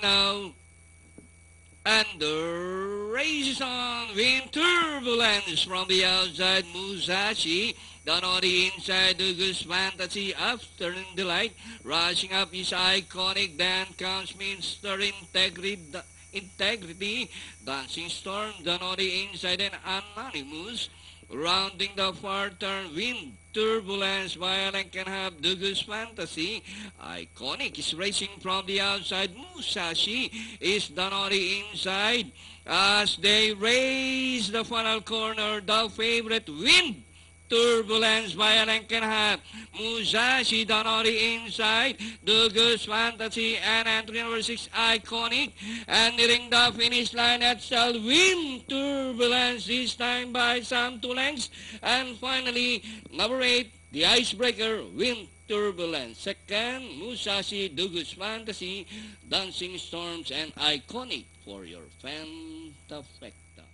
now. And the race is on. Wind turbulence from the outside. Musashi down on the inside. Dugus Fantasy after the light. Rushing up is Iconic. Then comes Minster Integrity. Dancing Storm down on the inside. And Anonymous rounding the far turn. Wind turbulence. Violent can have Dugus Fantasy. Iconic is racing from the outside. Musashi is down on the inside. As they race the final corner, the favorite Wind turbulence. Violent can have Musashi down on the inside. Dugus Fantasy and entry number 6 Iconic. And nearing the finish line at Wind turbulence this time by some 2 lengths. And finally, number 8, the Icebreaker, Wind turbulence. Second, Musashi, Dugus Fantasy, Dancing Storms, and Iconic for your Fantafecta.